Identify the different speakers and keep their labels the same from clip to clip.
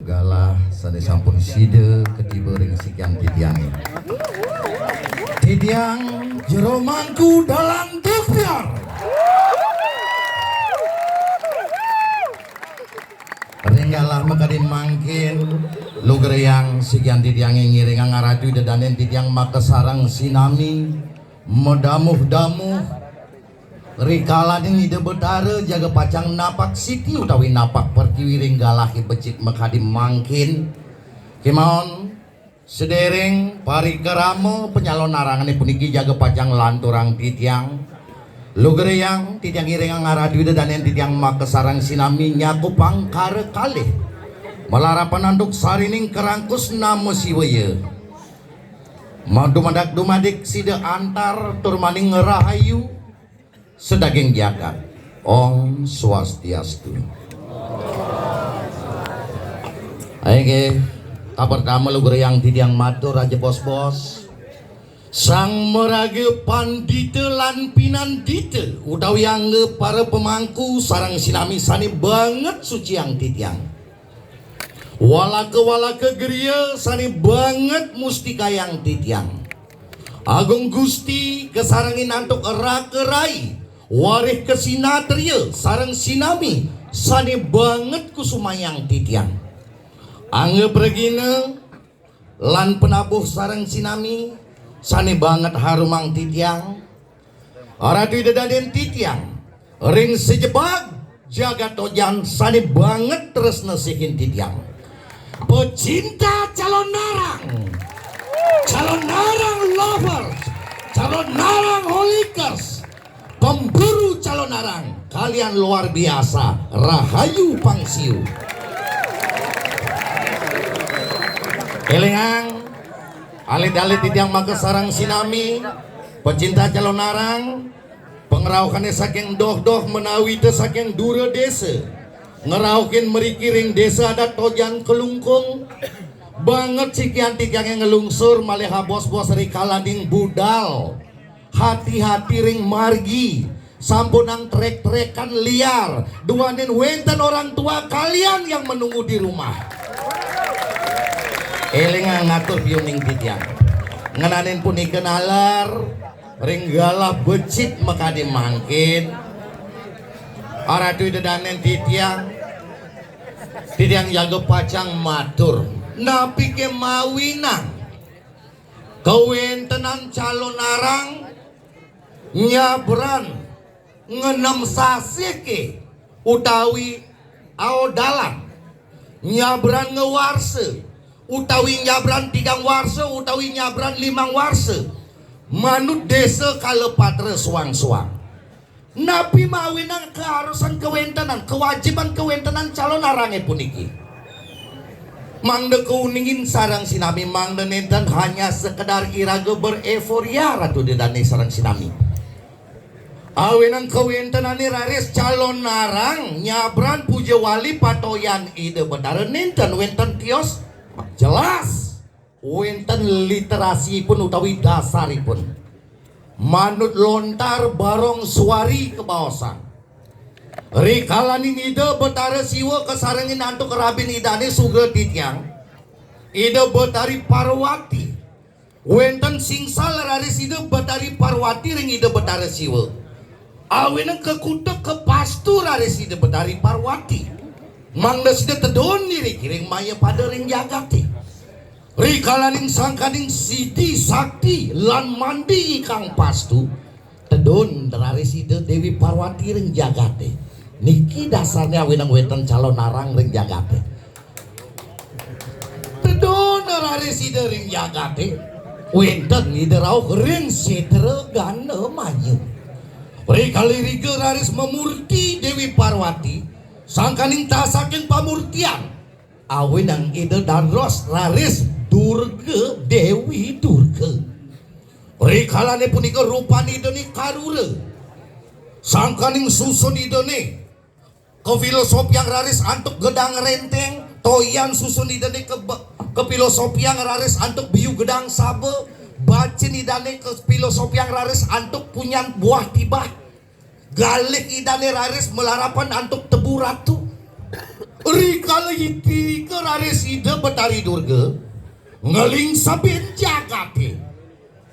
Speaker 1: galah sane sampun side ketiba ring sikian titiang. Titiang jero mangku dalam tukbiar. Ringgalah makadin mangkin luger yang sikian titiang ngiring ngaraju dedanen titiang maka sarang sinami medamuh-damuh rikala ning ide betara jaga pacang napak siti utawi napak pertiwi ringgalah becik makadin mangkin kemaon sedereng parikerama penyalon narangan puniki jaga pacang lanturang titiang luger yang titiang ngiring ngaraju dedanen titiang maka sarang sinami nyaku pangkare kalih melarapan anduk sarining kerangkus namo siwaya madumadak dumadik sida antar turmaning ngerahayu sedaging jagat. Om Swastiastu. Ayo pertama lugur yang titiang matur raja bos-bos sang merage pandita lan pinandita utawi yang para pemangku sarang sinami sani banget suci yang titiang walake geria sani banget mustika yang titiang agung gusti kesarangin antuk rakerai warih kesinatria sarang sinami sani banget kusumayang titiang angge pregina lan penabuh sarang sinami sani banget harumang titiang aradu dedaden titiang ring sejebak jagat tojan sani banget terus nasihin titiang pecinta calon narang lovers, calon narang holikers, pemburu calon narang, kalian luar biasa, rahayu pangsiu. Elengang, alit-alit titiang maka sarang sinami, pecinta calon narang, pengeraukannya saking doh-doh menawi te saking dura desa. Ngeraukin merikiring desa adat tojan kelungkung banget sikian tigang yang ngelungsur maleha bos-bos rikala ding budal hati-hati ring margi sampunang trek-trekan liar duanin wenten orang tua kalian yang menunggu di rumah elingan ngatur biuning titiang ngenanin pun ikenalar ring galah becit makadi mangkin aradu dedanen titiang jaga pacang matur napi ke mawinang kawentenan calon narang nyabran ngenem sasike utawi aodalan nyabran ngewarse utawi nyabran 3 warse utawi nyabran 5 warse manut desa kalepatre suang-suang napi mawinang keharusan kewentenan kewajiban kewentenan calon narange puniki mangde keuningin sarang sinami mangde nenten hanya sekedar iraga bereforia ratu dedane sarang sinami awenang kewentenan raris calon narang nyabran puja wali patoyan ide bedara nenten wenten kios jelas wenten literasi pun utawi dasaripun manut lontar barong suari ke bawasan rikala ide betara siwa kesarangin antuk kerabin idane suga titiang ide betari parwati wenten singsal raris ide betari parwati ring ide betara siwa awena kekutek kepastu raris ide betari parwati mangda sida tedon diri kiring maya pada ring jagati rikalaning sangkaning sidi sakti lan mandi kang pastu tedon raris ide Dewi Parwati ring jagate niki dasarnya winang wetan calon narang ring jagate tedon raris ide ring jagate wenten ide rauh ring setre gane mayu rikali riga raris memurti Dewi Parwati sangkaning tasaking pamurtian awinang ide danros raris Durga Dewi Durga rikalane punika rupani idene karura sangkaning susun idene ke filosofi yang raris antuk gedang renteng toyan susun idene ke filosofi yang raris antuk biu gedang sabe bacin idane ke filosofi yang raris antuk punyan buah tibah galik idane raris melarapan antuk tebu ratu Rikala iti keraris ide Betari Durga ngeling sabin jagate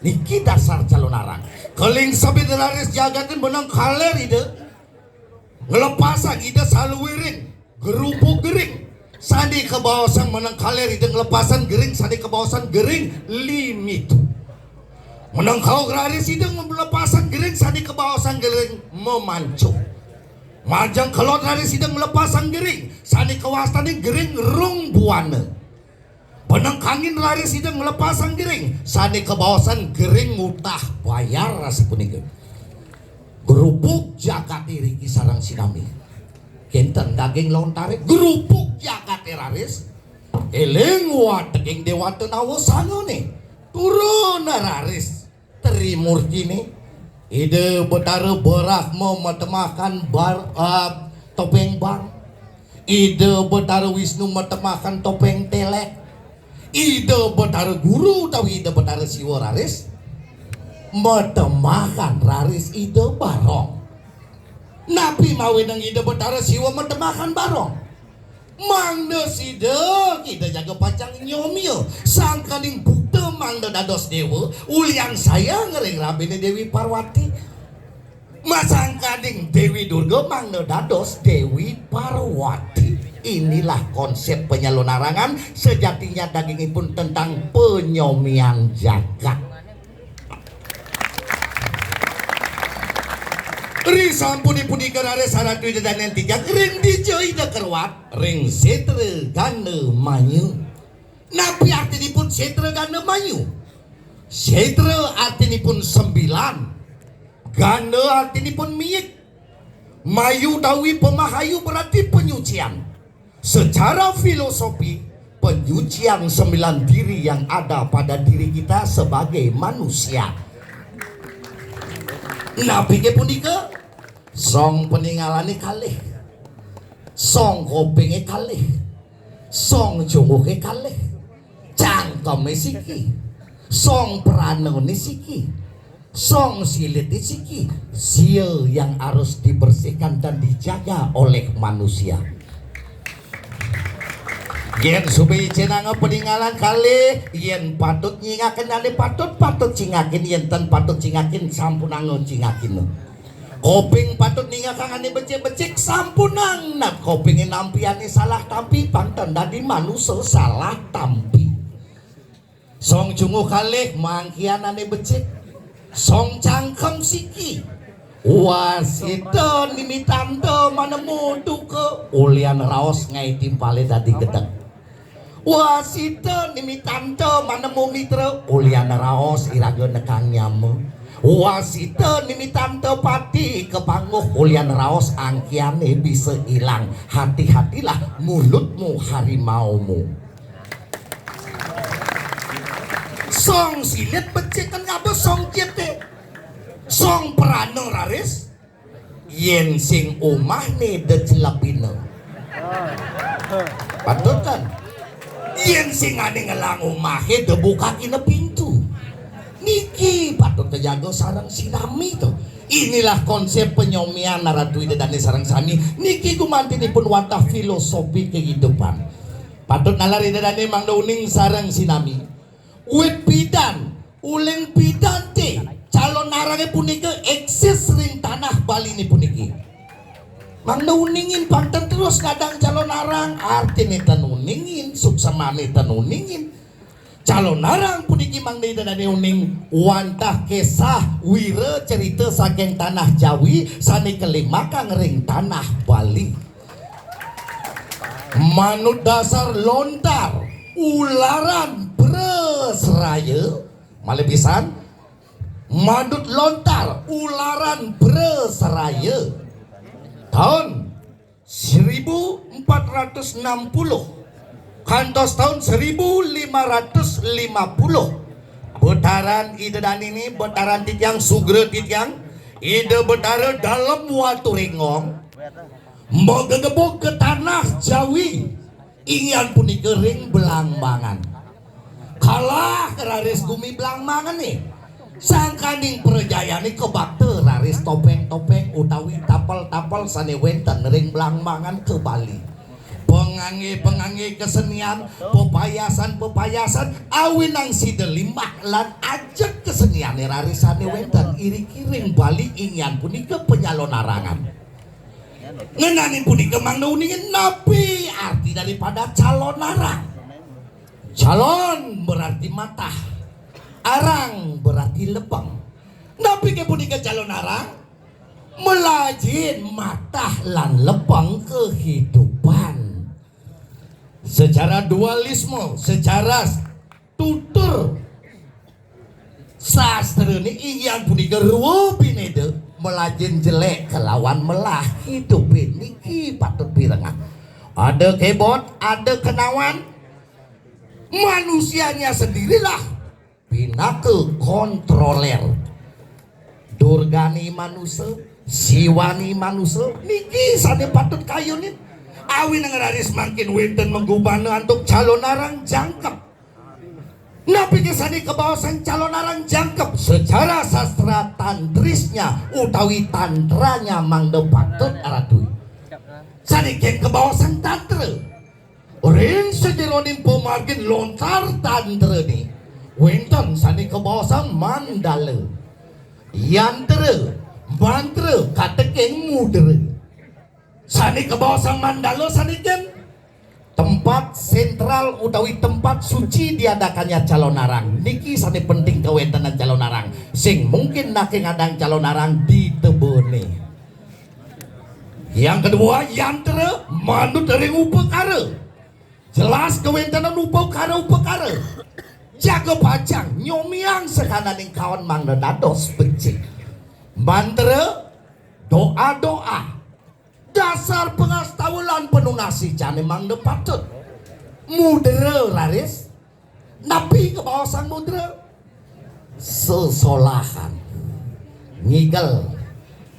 Speaker 1: niki dasar calon arang keling sabin raris jagate menang kaler ide ngelepasan ide saluwiring gerupuk gering sandi kebawasan menang kaler ide ngelepasan gering sandi kebawasan gering limit menang kau raris ide ngelepasan gering sandi kebawasan gering memancu majang kelot raris ide ngelepasan gering sandi kewasan gering rung buana benang kangin laris itu ngelepasan gering sani kebawasan gering ngutah bayar rasa punika gerupuk jagat iriki sarang sinami kenten daging lontare gerupuk jagat raris eleng wateging dewata nawasano nih turun raris terimurti nih ide Betara berak mau metemakan topeng bang ide Betara Wisnu metemakan topeng telek ide Betara Guru atau ide Betara Siwa raris metemakan raris ide barong napi mawinang ide Betara Siwa metemakan barong mangda side kita jaga pacang nyomio sangkaning bukte mangda dados dewa ulian saya ngering rabine Dewi Parwati masangkaning Dewi Durga mangda dados Dewi Parwati. Inilah konsep penyelunarangan sejatinya daging pun tentang penyomian jagat. Ri sampuni puni kerare saratu dan yang tiga ring dijoi dah kerwat ring setre gane manyu. Napi arti pun setre gane manyu. Setre arti pun 9. Gane arti pun miik. Mayu dawi pemahayu berarti penyucian. Secara filosofi penyucian 9 diri yang ada pada diri kita sebagai manusia. Nabi ke punika song peninggalane kalih, song kopenge kalih, song jongoke kalih, cangkeme siki, song pranone siki, song silite siki, sia yang harus dibersihkan dan dijaga oleh manusia. Yen supaya cenang peninggalan kali yen patut nyingakin ane patut cingakin yen ten patut cingakin sampunang cingakin koping patut ningakan ane becek sampunang nak kopingin nampiane salah tampi panten dadi manusia salah tampi song jungu kali mangkian ane becek song cangkem siki wasito nimitante mana mudu ke ulian raos ngai timpale dadi gedeg wasito nimitante mana mau mitra uliana raos iraga nekang nyamu wasito nimitante pati kepanguh uliana raos angkiane bisa hilang hati-hatilah mulutmu harimaumu song silit becekan ngapa song kiete song perano raris yen sing omah ne decelapino patut kan yen sing ane ngelang omahe debuka kina pintu niki patut terjaga sarang sinami tuh inilah konsep penyomian naratu ide dan sarang sani niki gumantinipun watah filosofi kehidupan patut nalar ide dan mangda uning sarang sinami wit bidan uleng bidan te calon narangnya punike eksis ring tanah Bali ini puniki mangda uningin panten terus kadang calon arang artinya tanuningin suksamane tanuningin calon arang puniki mangda idane uning wantah kesah wira cerita saking tanah Jawi sani kelima kang ring tanah Bali manut dasar lontar ularan beresraya malih pisan manut lontar ularan beresraya tahun 1460 kantos tahun 1550 betaran ide dan ini betaran titiang sugre titiang ide betara dalam watu ringong mau gegebok ke tanah Jawi ingin puni kering belangbangan kalah keraris gumi belangbangan nih sangkaning perjayaan kebakte raris topeng-topeng utawi tapel-tapel sane wenten ring belangbangan ke Bali pengangge kesenian, pepayasan awinang sidelimah lan ajak kesenian rarisane wenten iri-kiring bali inyan punika penyalon arangan. Ngenani punika mangna uningin napi arti daripada calon arang. Calon berarti mata, arang berarti lepeng. Napi ke punika calon arang melajin mata lan lepeng kehidupan. Secara dualisme, secara tutur sastra ini ingin punika ruwo pinede melajin jelek kelawan melah hidup niki patut pirengah. Ada kebot, ada kenawan. Manusianya sendirilah pinake kontroler. Durgani manusia, siwani manusia, niki sane patut kayunin. Awi nang raris makin wenten menggubana untuk calon arang jangkep. Napi kesani kebawasan calon arang jangkep secara sastra tantrisnya utawi tantranya mangde patut aradui. Saniken kebawasan tantra. Rin sejeronin pemargin lontar tantra ni wenten sani kebawasan mandala. Yantra, mantra, katekeng mudra. Sani kebawasan mandala saniken tempat sentral utawi tempat suci diadakannya calon arang. Niki sani penting kewentanan calon arang. Sing mungkin nake ngadang calon arang di tebone. Yang kedua yantra manut dari upekara. Jelas kewentanan upekara. Jaga pajang nyomiang sekananing kawan mangda dados becik. Mantra doa dasar pengastawelan penunasi jane mangda patut. Mudra raris napi kebawasan mudra sesolahan ngigel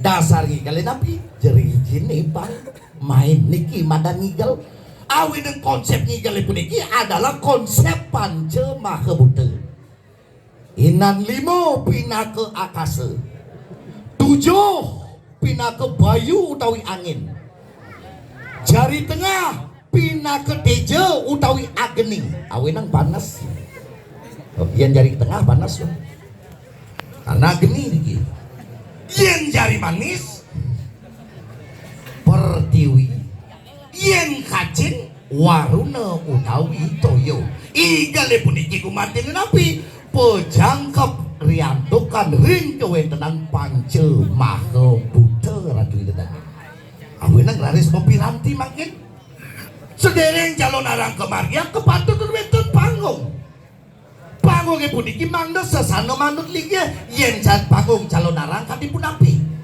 Speaker 1: dasar ngigel napi jeri jini bang main niki madan ngigel. Awi dan konsep ngigel puniki adalah konsep pancema kebuta. Inan limo pinake akase, 7 pinake bayu utawi angin, jari tengah pinake teje utawi ageni. Awi nang panas. Yen jari tengah panas karena ageni niki. Yen jari manis pertiwi. Yen kacin waruna utawi toyo. Igale puniki kumantin napi pejangkep riantukan ring kewentenan pance maha buddha ratu iledan. Awenang raris pepiranti makin sedereng calon arang kemargia kepatut wenten panggung. Panggung puniki mangda sesana manut ligya yen jan panggung calon arang kadipun api.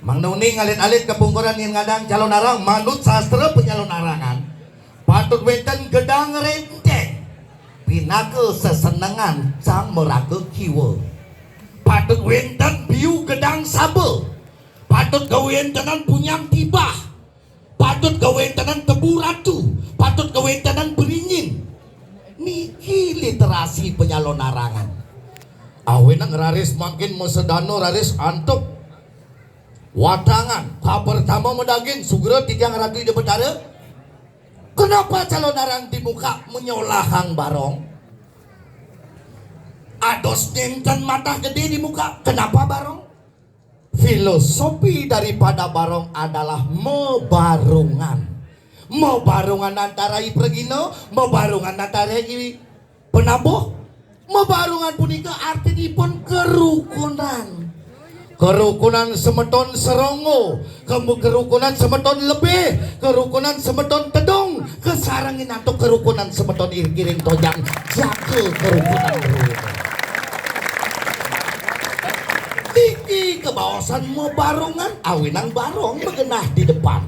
Speaker 1: Mang Nuni ngalit-alit kepungkuran yang ngadang calon arang manut sastra penyalon arangan patut wenten gedang renteng pinake sesenengan sang merake kiwa, patut wenten biu gedang sabe, patut gawentenan punyang tibah, patut gawentenan tebu ratu, patut gawentenan beringin. Niki literasi penyalon arangan. Awenang raris makin mesedano raris antuk wadangan pertama medagin sugera tigang ratu di betara. Kenapa calon arang di muka menyolahang barong? Ados nenten mata gede di muka. Kenapa barong? Filosofi daripada barong adalah mebarungan. Mebarungan antara Ipregino, mebarungan antara penabuh, mebarungan punika artinipun kerukunan. Kerukunan semeton serongo, kerukunan semeton lebih, kerukunan semeton tedung, kesarangin atau kerukunan semeton irkiring tojang, jaga kerukunan Tiki kebawasan mebarungan, awinang barong mengenah di depan.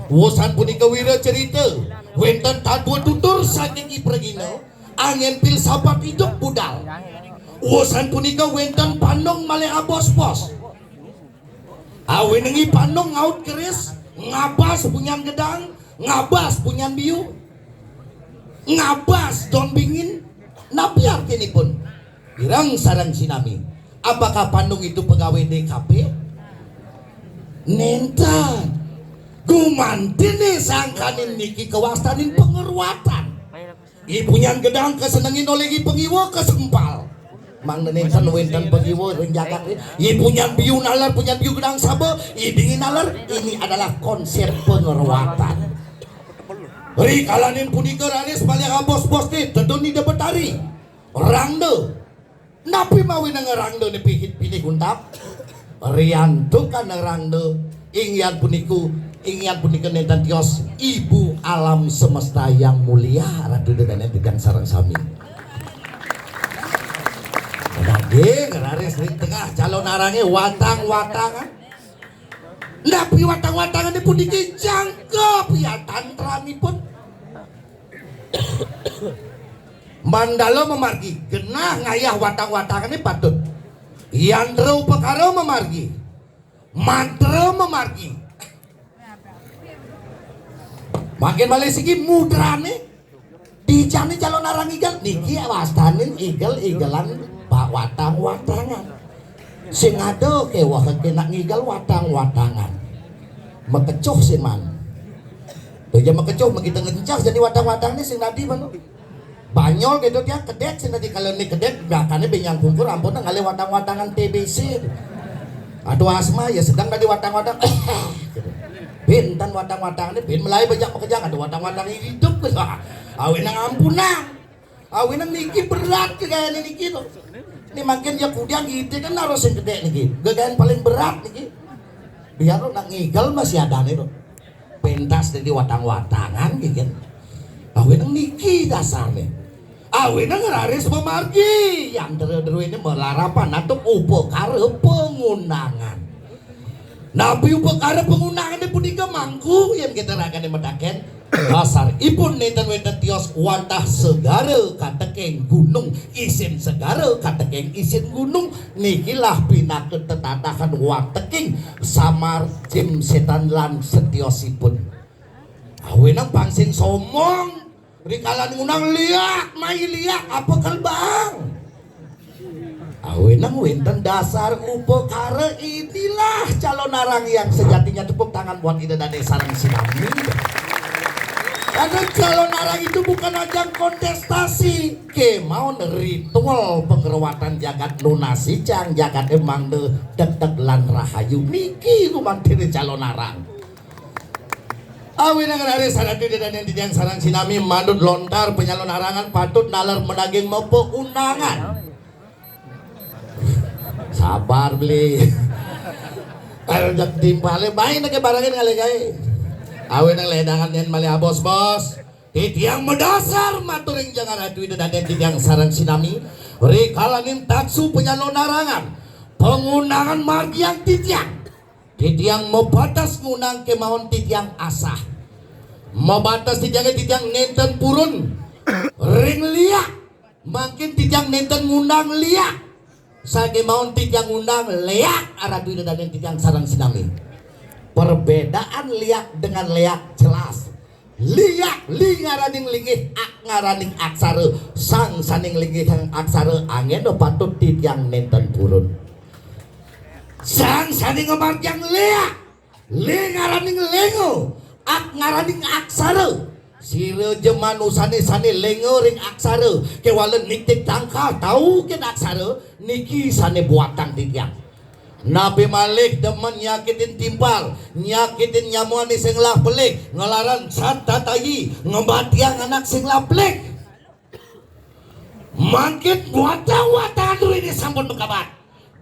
Speaker 1: Wosan punika wira cerita, wenten tadua tutur saking Ipregino, angin pil sabat hidup budal. Wosan punika wenten pandong male abos-bos. Awi nengi pandong ngaut keris, ngabas punyan gedang, ngabas punyan biu, ngabas don bingin, napi artini pun. Irang sarang sinami, apakah pandong itu pegawai DKP? Nentan, Gumantini sangkanin niki kewastanin pengeruatan. Ibunya gedang kesenengin oleh pengiwa kesempal. Mang nenengsan wenten pengiwa renjakat. Ibunya biu nalar punya biu gedang sabe. Ibingin nalar ini adalah konsep pengeruatan. Rikalanin punika raris paling bos-bos nih tedoni de betari. Rangde. Napi mawi nang rangde ne pihit pilih guntap. Riantu kan rangde ingyan puniku ingyan punika nenten tios ibu alam semesta yang mulia ratu dedane tigang sareng sami. Daging raris ring tengah calon arange watang-watangan. Napi watang-watangan pun iki jangkep ya tantramipun. Mandalo memargi genah ngayah watang-watangan ini patut. Yandro pekaro memargi. Mantra memargi. Makin balik segi mudrane dijani calon arang igal niki wastanin igel-igelan pak watang-watangan. Sing ado kewah kena ngigal watang-watangan. Mekecuh sih man. Tuh mekecuh begitu ngencah jadi watang-watang ini sing tadi mana? Banyol gitu dia kedek sih tadi kalau ini kedek belakangnya benyang kumpul ampun ngale watang-watangan TBC. Aduh asma ya sedang tadi watang-watang. Bintan watang-watang ini bin melai banyak pekerjaan ada watang-watang hidup ke awin nang ampunang awin nang niki berat kayak niki tuh ini makin ya kudiang gitu kan harus yang gede niki gagain paling berat niki biar lo nak ngigal masih ada nih tuh pentas dari watang-watangan gitu awin nang niki dasarnya awin nang raris memargi yang deru ini melarapan atau upekare pengundangan. Nabi upekara pengundangan ini punika mangku yang kita rakan medaken dasar ipun neten-neten tios wantah segara katekeng gunung isin segara katekeng isin gunung nikilah pinaket tetatakan wateking samar jim setan lan setiosipun awenang pangsing somong rikalan ngunang liak mai liak apa kalbang awenang wenten dasar upekara inilah calon arang yang sejatinya tepuk tangan buat kita dan sarang sinami. Karena calon arang itu bukan ajang kontestasi, kemauan ritual pengerawatan jagat lunasi cang jagat emang de deg lan rahayu niki kumantiri calon arang. Awenang dari sarang dan yang sarang sinami mandut lontar penyalon arangan patut nalar menaging mopo undangan. Sabar beli kalau jak timpale main ke barangin kali kali awen yang ledangan yang malia bos titiang medasar maturing jangan adu itu dan titiang sarang sinami rikalanin taksu penyalon narangan pengundangan margi yang titiang mau batas ngunang kemauan titiang asah mau batas titiang nenten purun ring liak makin titiang nenten ngundang liak sage maun titiang undang leak arah duit dan titiang sarang sinami. Perbedaan liak dengan leak jelas. Liak ngaraning lingih ak ngaraning aksara sang saning lingih kang aksara angin patut titiang nenten purun. Sang saning ngamarjang leak ngaraning lengo ak ngaraning aksara. Sire jeman usane sane lengoring aksara kewalen niktik tangka tahu ken aksara niki sane buatan titiang. Nabi Malik demen nyakitin timpal nyakitin nyamuan sing lah pelik ngelaran satatayi ngebatiang anak sing lah pelik makin buatan dulu ini sampun bekabat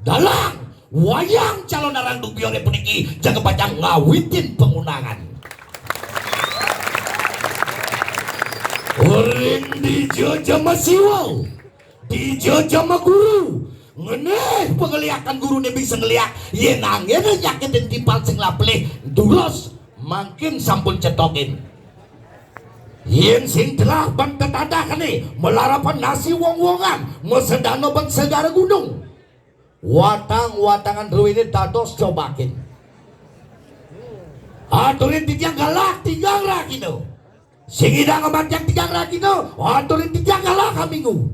Speaker 1: dalang wayang calon arang dubione puniki jaga pacang ngawitin pengundangan. Orang dijojo masiwau, dijojo ma guru, ngeneh pengeliakan guru ne bisa ngeliak, ye nangin nyakitin tipal sing lapleh, dulos makin sampun cetokin. Yen sing telah bantetadakan nih, melarapan nasi wong-wongan, mesedano ban segara gunung. Watang-watangan ruwini dados cobakin. Aturin titiang galak tinggal lagi no. Singida ngamatjang tigang rakino, aturin titiang galak kamingu.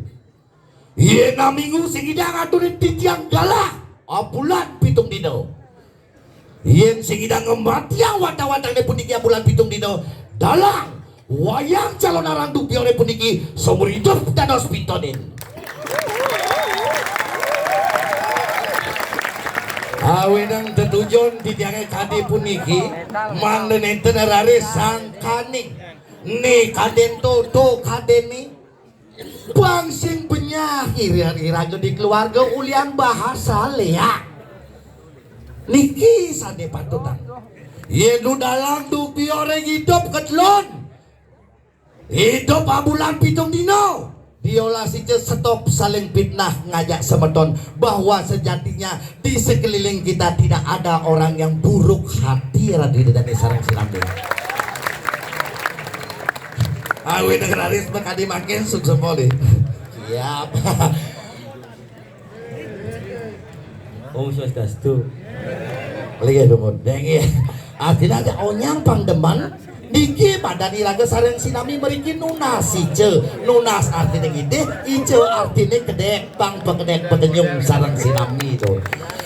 Speaker 1: Iya na minggu singida ngaturin titiang galak, apulan pitung dino. yen sing idang ngembatiang wata-watang puniki bulan pitung dino dalang wayang calon arang dupione puniki seumur hidup dados pitonin. Awenang tetujon di tiang kade puniki manten enten arare sangkaning ne kaden to kadeni bangsing penyakit ira di keluarga ulian bahasa lea niki sade patutan yedu dalang dupi orang hidup ketlon hidup abulan pitung dino diolah sice stop saling fitnah ngajak semeton bahwa sejatinya di sekeliling kita tidak ada orang yang buruk hati radhi dan sareng sinambi awe negraris bekadi makin sukses poli siap
Speaker 2: Om Swastiastu.
Speaker 1: lihat dulu dengi artinya ada onyang pangdeman niki badan iraga sareng sinami meriki nunas ice nunas artinya gede ice artinya kedek bang pekedek pekenyum sareng sinami itu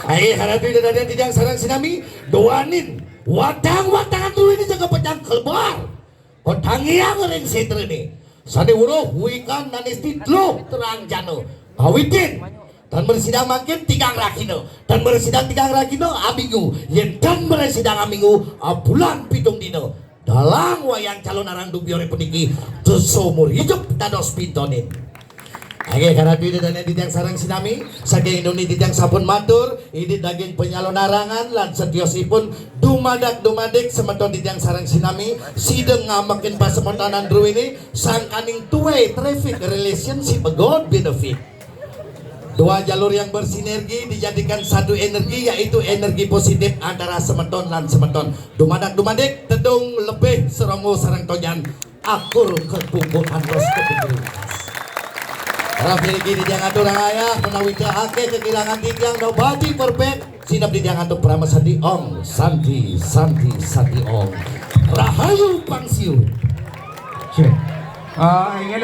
Speaker 1: ayo harapi dan tidak sareng sinami doanin watang-watangan dulu ini jaga pecang kebar kotangiang ring setre nih sade uruh wikan nanis titlo terang jano kawitin dan bersidang makin tigang rakino dan bersidang tigang rakino aminggu yen dan bersidang aminggu bulan pitung dino dalang wayang calon arang dubiore puniki seumur hidup dados pintonin. Oke, karena duit dan di tiang sarang sinami saking Indonesia di tiang sampun matur ini daging penyalon arangan lan setiosipun dumadak semeton di tiang sarang sinami sideng ngamakin pasemontanan dru ini sangkaning two-way traffic relationship god benefit. Dua jalur yang bersinergi dijadikan satu energi yaitu energi positif antara semeton dan semeton. Dumadak tedung lebih serongo sarang tonyan akur kekumpulan ros kepikiran. Rapi di tiang atur ayah menawi ake kekilangan tiang nobati perfect sinap di tiang atur prama santi om santi om rahayu pangsiu.
Speaker 3: Cek.